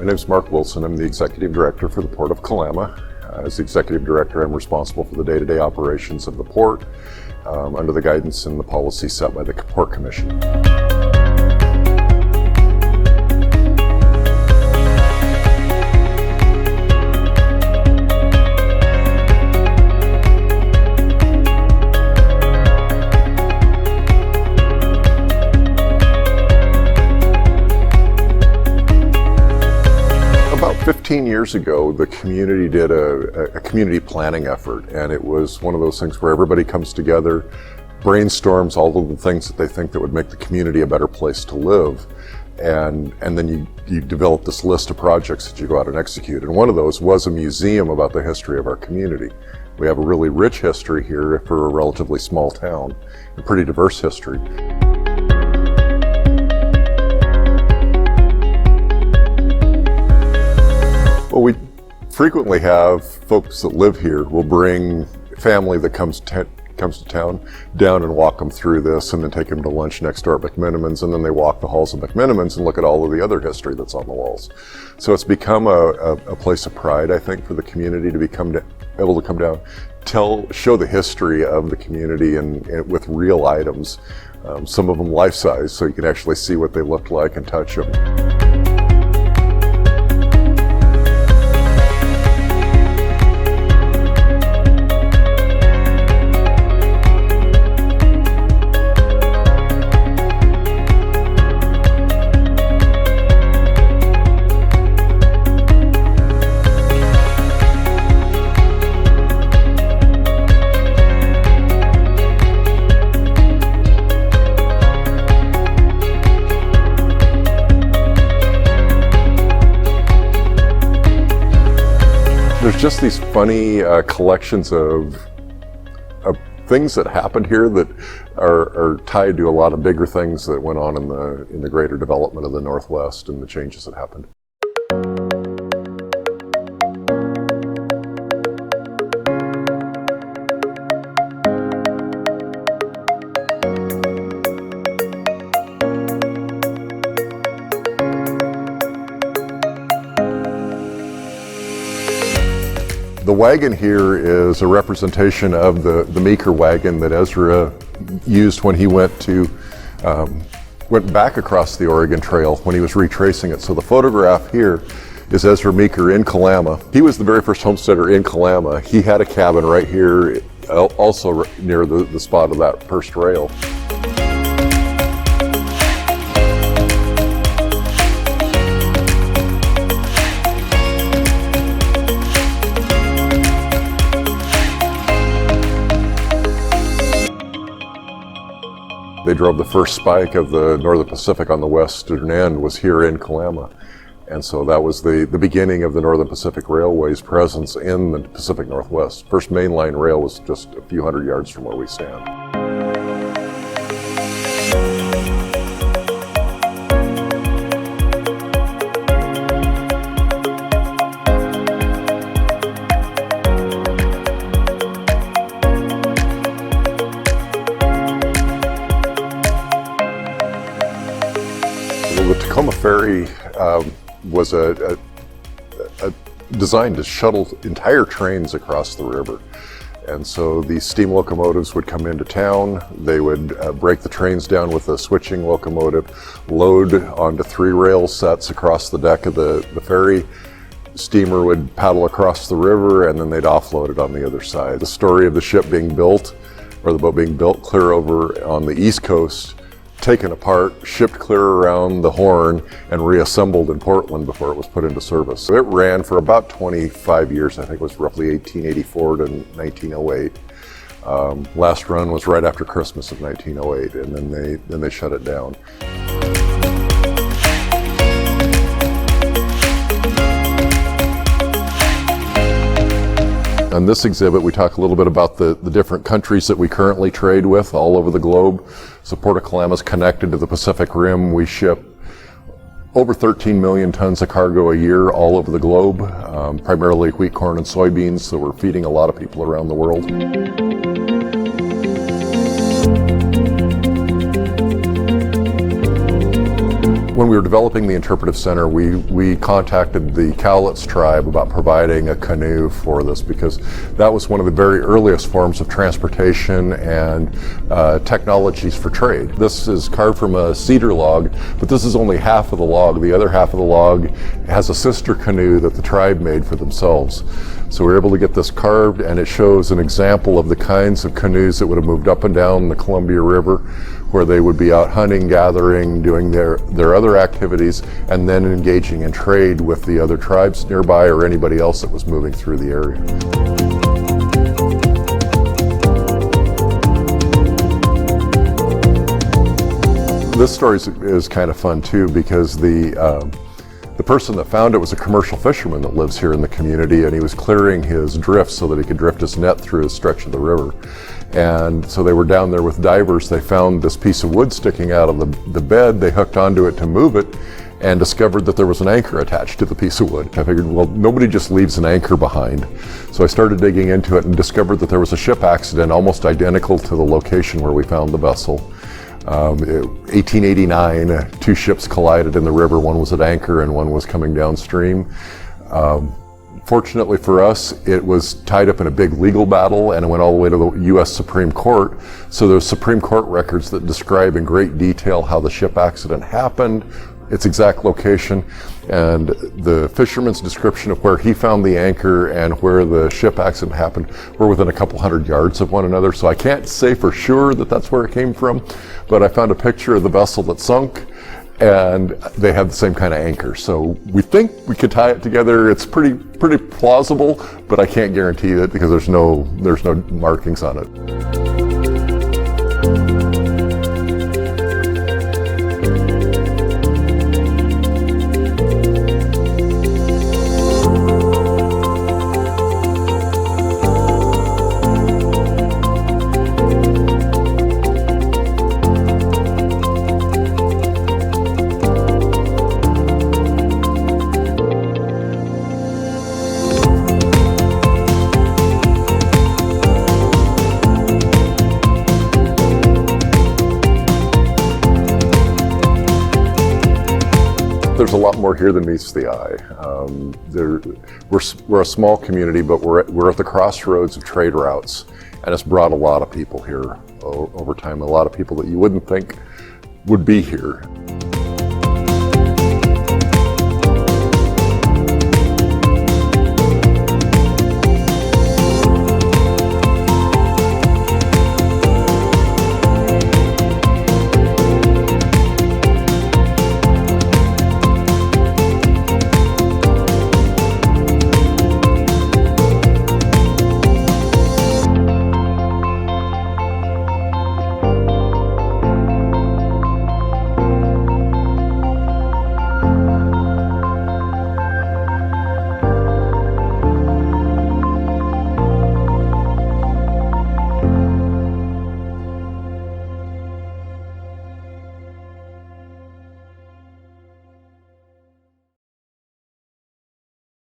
name's Mark Wilson. I'm the Executive Director for the Port of Kalama. As the Executive Director, I'm responsible for the day-to-day operations of the port under the guidance and the policy set by the Port Commission. About 15 years ago, the community did a community planning effort, and it was one of those things where everybody comes together, brainstorms all of the things that they think that would make the community a better place to live, and then you develop this list of projects that you go out and execute. And one of those was a museum about the history of our community. We have a really rich history here for a relatively small town, a pretty diverse history. Well, we frequently have folks that live here will bring family that comes to town down and walk them through this, and then take them to lunch next door at McMenamins, and then they walk the halls of McMenamins and look at all of the other history that's on the walls. So it's become a place of pride, I think, for the community to be able to come down, show the history of the community and with real items, some of them life-size, so you can actually see what they look like and touch them. There's just these funny collections of things that happened here that are tied to a lot of bigger things that went on in the greater development of the Northwest and the changes that happened. The wagon here is a representation of the Meeker wagon that Ezra used when he went back across the Oregon Trail when he was retracing it. So the photograph here is Ezra Meeker in Kalama. He was the very first homesteader in Kalama. He had a cabin right here, also near the spot of that first rail. They drove the first spike of the Northern Pacific on the western end was here in Kalama. And so that was the beginning of the Northern Pacific Railway's presence in the Pacific Northwest. First mainline rail was just a few hundred yards from where we stand. The Tacoma Ferry was designed to shuttle entire trains across the river. And so these steam locomotives would come into town, they would break the trains down with a switching locomotive, load onto 3 rail sets across the deck of the ferry. Steamer would paddle across the river, and then they'd offload it on the other side. The story of the ship being built, or the boat being built clear over on the East Coast, taken apart, shipped clear around the Horn, and reassembled in Portland before it was put into service. So it ran for about 25 years. I think it was roughly 1884 to 1908. Last run was right after Christmas of 1908, and then they shut it down. On this exhibit, we talk a little bit about the different countries that we currently trade with all over the globe. So Port of Kalama is connected to the Pacific Rim. We ship over 13 million tons of cargo a year all over the globe, primarily wheat, corn, and soybeans, so we're feeding a lot of people around the world. When we were developing the interpretive center, we contacted the Cowlitz tribe about providing a canoe for this, because that was one of the very earliest forms of transportation and technologies for trade. This is carved from a cedar log, but this is only half of the log. The other half of the log has a sister canoe that the tribe made for themselves. So we were able to get this carved, and it shows an example of the kinds of canoes that would have moved up and down the Columbia River, where they would be out hunting, gathering, doing their other activities, and then engaging in trade with the other tribes nearby or anybody else that was moving through the area. This story is kind of fun too, because the person that found it was a commercial fisherman that lives here in the community, and he was clearing his drift so that he could drift his net through a stretch of the river. And so they were down there with divers. They found this piece of wood sticking out of the bed. They hooked onto it to move it and discovered that there was an anchor attached to the piece of wood. I figured, well, nobody just leaves an anchor behind. So I started digging into it and discovered that there was a ship accident almost identical to the location where we found the vessel. 1889, two ships collided in the river. One was at anchor and one was coming downstream. Fortunately for us, it was tied up in a big legal battle, and it went all the way to the U.S. Supreme Court. So there's Supreme Court records that describe in great detail how the ship accident happened, its exact location, and the fisherman's description of where he found the anchor and where the ship accident happened were within a couple hundred yards of one another. So I can't say for sure that that's where it came from, but I found a picture of the vessel that sunk, and they had the same kind of anchor. So we think we could tie it together. It's pretty plausible, but I can't guarantee it because there's no markings on it. There's a lot more here than meets the eye. We're a small community, but we're at the crossroads of trade routes, and it's brought a lot of people here over time. A lot of people that you wouldn't think would be here.